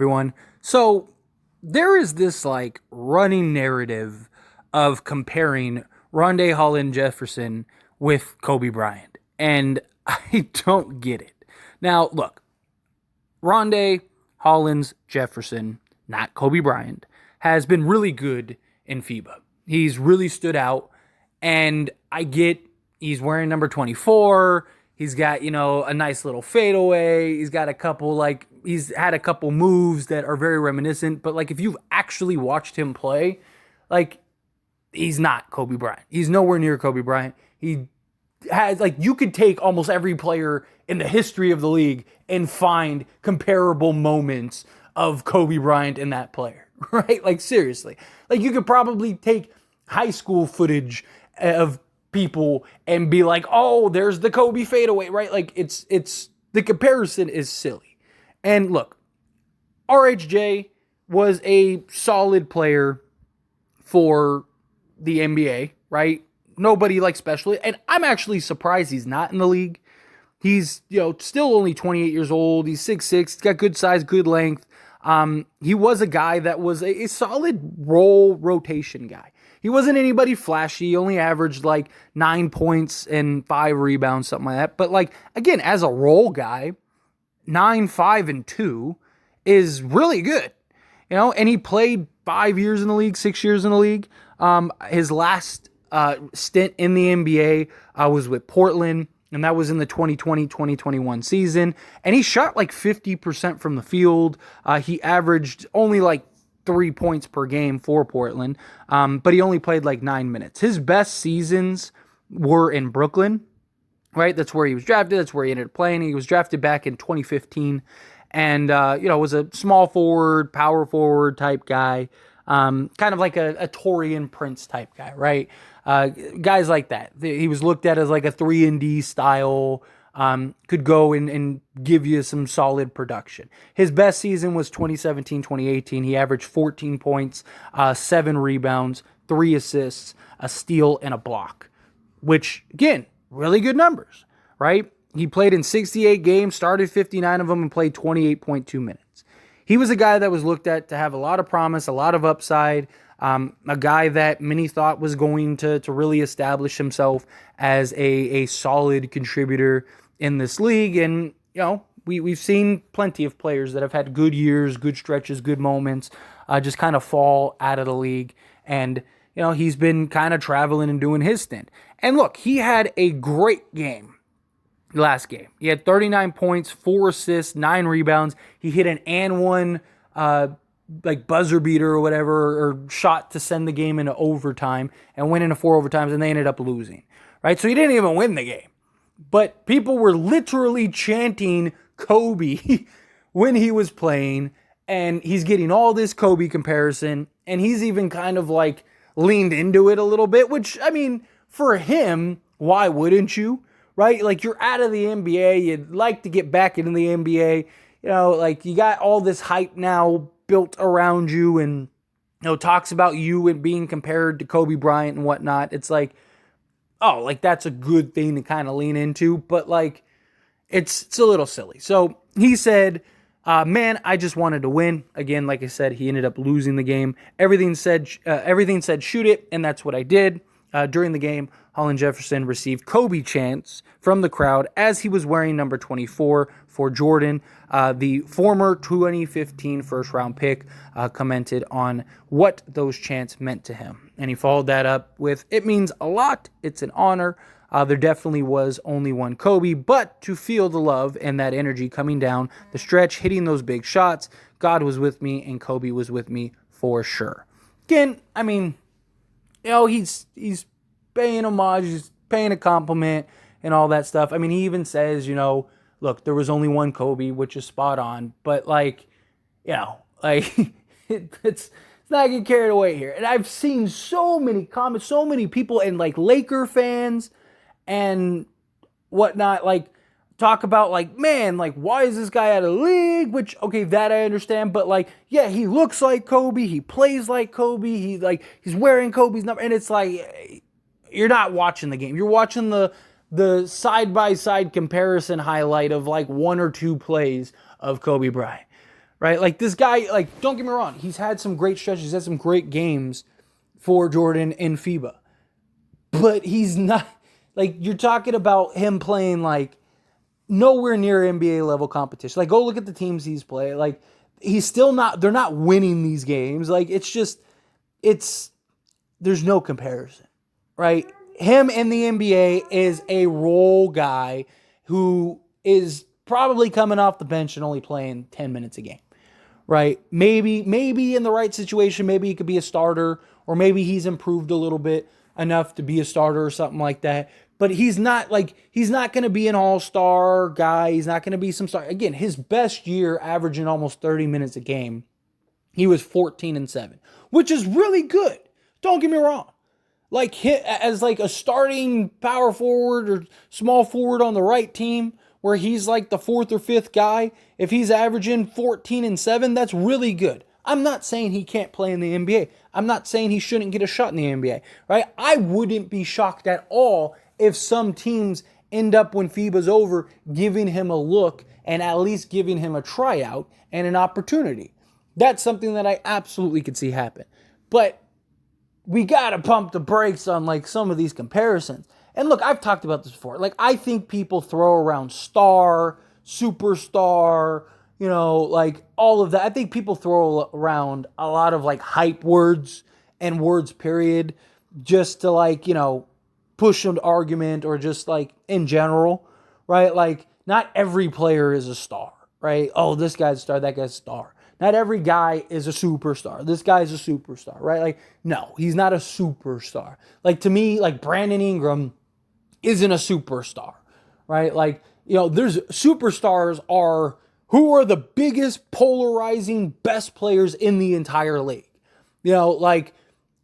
everyone. So there is this like running narrative of comparing Rondae Hollis Jefferson with Kobe Bryant, and I don't get it. Now, look, Rondae Hollis Jefferson, not Kobe Bryant, has been really good in FIBA. He's really stood out, and I get he's wearing number 24. He's got, a nice little fadeaway. He's had a couple moves that are very reminiscent, but like if you've actually watched him play, like he's not Kobe Bryant. He's nowhere near Kobe Bryant. He has, like, you could take almost every player in the history of the league and find comparable moments of Kobe Bryant in that player, right? Like seriously. Like you could probably take high school footage of people and be like, oh, there's the Kobe fadeaway, right? Like it's the comparison is silly. And look, RHJ was a solid player for the NBA, right? Nobody like special, and I'm actually surprised he's not in the league. He's, still only 28 years old. He's 6'6", he's got good size, good length. He was a guy that was a solid role rotation guy. He wasn't anybody flashy. He only averaged like 9 points and 5 rebounds, something like that. But like, again, as a role guy, 9, 5, and 2 is really good. And he played 5 years in the league, 6 years in the league. His last stint in the NBA was with Portland, and that was in the 2020-2021 season. And he shot like 50% from the field. He averaged only like 3 points per game for Portland, but he only played like 9 minutes. His best seasons were in Brooklyn, right? That's where he was drafted. That's where he ended up playing. He was drafted back in 2015, and was a small forward, power forward type guy, kind of like a Taurean Prince type guy, right? Guys like that. He was looked at as like a 3-and-D style. Could go and give you some solid production. His best season was 2017-2018. He averaged 14 points, 7 rebounds, 3 assists, a steal, and a block, which, again, really good numbers, right? He played in 68 games, started 59 of them, and played 28.2 minutes. He was a guy that was looked at to have a lot of promise, a lot of upside, a guy that many thought was going to really establish himself as a solid contributor in this league. And, we've seen plenty of players that have had good years, good stretches, good moments, just kind of fall out of the league. And, he's been kind of traveling and doing his stint. And look, he had a great game last game. He had 39 points, 4 assists, 9 rebounds. He hit an and one, like buzzer beater or whatever, or shot to send the game into overtime and went into 4 overtimes, and they ended up losing, right? So he didn't even win the game. But people were literally chanting Kobe when he was playing, and he's getting all this Kobe comparison, and he's even kind of like leaned into it a little bit, which, I mean, for him, why wouldn't you, right? Like, you're out of the NBA, you'd like to get back into the NBA, like you got all this hype now built around you, and talks about you and being compared to Kobe Bryant and whatnot. It's like, oh, like that's a good thing to kind of lean into, but like it's a little silly. So he said, man, I just wanted to win. Again, like I said, he ended up losing the game. Everything said shoot it, and that's what I did. During the game, Hollis Jefferson received Kobe chants from the crowd as he was wearing number 24 for Jordan. The former 2015 first-round pick commented on what those chants meant to him. And he followed that up with, it means a lot, it's an honor. There definitely was only one Kobe, but to feel the love and that energy coming down the stretch, hitting those big shots, God was with me and Kobe was with me for sure. Again, I mean, he's paying homage, he's paying a compliment and all that stuff. I mean, he even says, look, there was only one Kobe, which is spot on, but like, it's not getting carried away here. And I've seen so many comments, so many people, and like Laker fans and whatnot, like talk about like, man, like why is this guy out of the league? Which, okay, that I understand, but like, yeah, he looks like Kobe, he plays like Kobe, he's wearing Kobe's number, and it's like, you're not watching the game. You're watching the side-by-side comparison highlight of like 1 or 2 plays of Kobe Bryant, right? Like this guy, like don't get me wrong, he's had some great stretches, he's had some great games for Jordan in FIBA, but he's not like you're talking about him playing like nowhere near NBA level competition. Like go look at the teams he's played. Like he's still not. They're not winning these games. Like it's there's no comparison, right? Him in the NBA is a role guy who is probably coming off the bench and only playing 10 minutes a game, right? Maybe in the right situation, maybe he could be a starter, or maybe he's improved a little bit enough to be a starter or something like that. But he's not going to be an all-star guy. He's not going to be some star. Again, his best year averaging almost 30 minutes a game, he was 14-7, which is really good. Don't get me wrong. Like as like a starting power forward or small forward on the right team where he's like the fourth or fifth guy, if he's averaging 14-7, that's really good. I'm not saying he can't play in the NBA. I'm not saying he shouldn't get a shot in the NBA, right? I wouldn't be shocked at all if some teams end up, when FIBA's over, giving him a look and at least giving him a tryout and an opportunity. That's something that I absolutely could see happen. But we got to pump the brakes on like some of these comparisons. And look, I've talked about this before. Like I think people throw around star, superstar, like all of that. I think people throw around a lot of like hype words and words period just to like, push an argument or just like in general, right? Like not every player is a star, right? Oh, this guy's a star, that guy's a star. Not every guy is a superstar. This guy's a superstar, right? Like, no, he's not a superstar. Like to me, like Brandon Ingram isn't a superstar, right? Like, there's superstars are who are the biggest polarizing best players in the entire league. Like,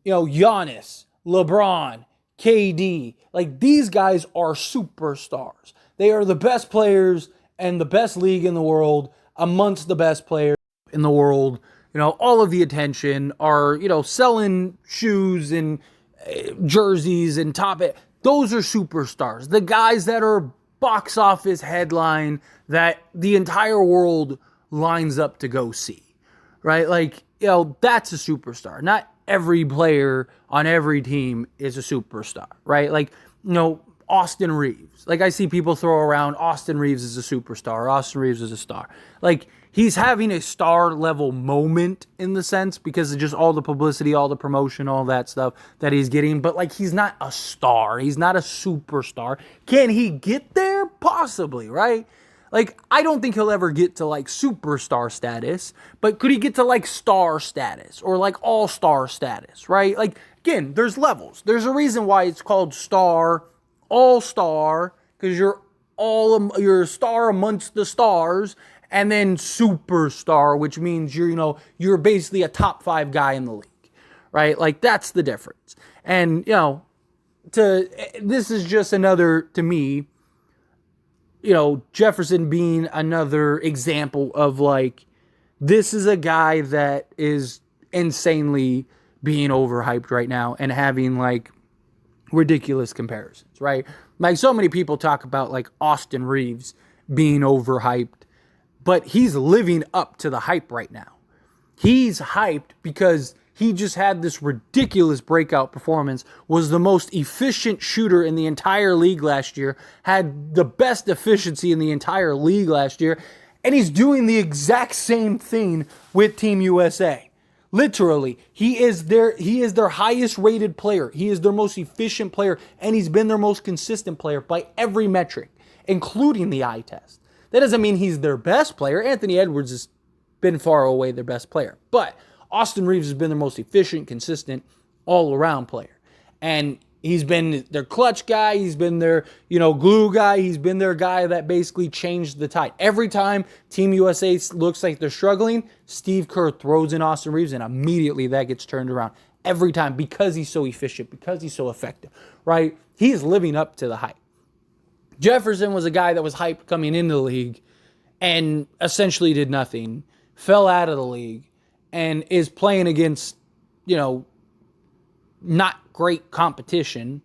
Giannis, LeBron, KD, like these guys are superstars. They are the best players and the best league in the world amongst the best players in the world. All of the attention are, selling shoes and jerseys and those are superstars. The guys that are box office headline that the entire world lines up to go see, right? Like, that's a superstar. Not every player on every team is a superstar, right? Like, Austin Reeves. Like I see people throw around Austin Reeves is a superstar. Austin Reeves is a star. Like he's having a star level moment in the sense because of just all the publicity, all the promotion, all that stuff that he's getting. But like he's not a star. He's not a superstar. Can he get there? Possibly, right? Like, I don't think he'll ever get to, like, superstar status, but could he get to, like, star status or, like, all-star status, right? Like, again, there's levels. There's a reason why it's called star, all-star, because you're a star amongst the stars, and then superstar, which means you're basically a top 5 guy in the league, right? Like, that's the difference. And, this is just another, to me, Jefferson being another example of like, this is a guy that is insanely being overhyped right now and having like ridiculous comparisons, right? Like so many people talk about like Austin Reeves being overhyped, but he's living up to the hype right now. He's hyped because he just had this ridiculous breakout performance, was the most efficient shooter in the entire league last year, had the best efficiency in the entire league last year, and he's doing the exact same thing with Team USA. Literally, he is their highest rated player. He is their most efficient player, and he's been their most consistent player by every metric, including the eye test. That doesn't mean he's their best player. Anthony Edwards has been far away their best player, but Austin Reeves has been their most efficient, consistent, all-around player. And he's been their clutch guy. He's been their, glue guy. He's been their guy that basically changed the tide. Every time Team USA looks like they're struggling, Steve Kerr throws in Austin Reeves, and immediately that gets turned around. Every time, because he's so efficient, because he's so effective, right? He's living up to the hype. Jefferson was a guy that was hyped coming into the league and essentially did nothing, fell out of the league, and is playing against, not great competition.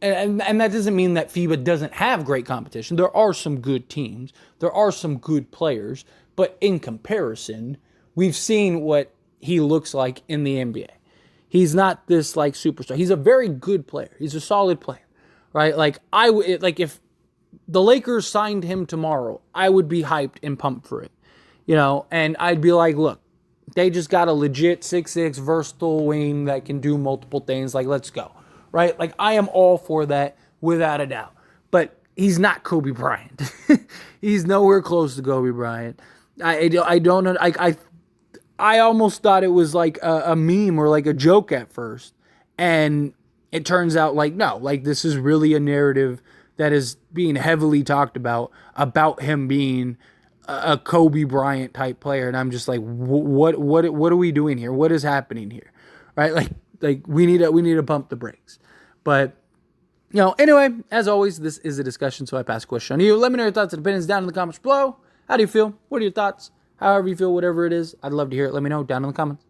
And that doesn't mean that FIBA doesn't have great competition. There are some good teams. There are some good players. But in comparison, we've seen what he looks like in the NBA. He's not this like superstar. He's a very good player. He's a solid player, right? Like if the Lakers signed him tomorrow, I would be hyped and pumped for it, and I'd be like, look, they just got a legit 6'6" versatile wing that can do multiple things. Like, let's go, right? Like, I am all for that without a doubt. But he's not Kobe Bryant. He's nowhere close to Kobe Bryant. I don't know. I almost thought it was like a meme or like a joke at first. And it turns out like, no, like this is really a narrative that is being heavily talked about him being a Kobe Bryant type player. And I'm just like, what are we doing here? What is happening here? Right? Like we need to pump the brakes. But anyway, as always, this is a discussion, so I pass the question on to you. Let me know your thoughts and opinions down in the comments below. How do you feel? What are your thoughts? However you feel, whatever it is, I'd love to hear it. Let me know down in the comments.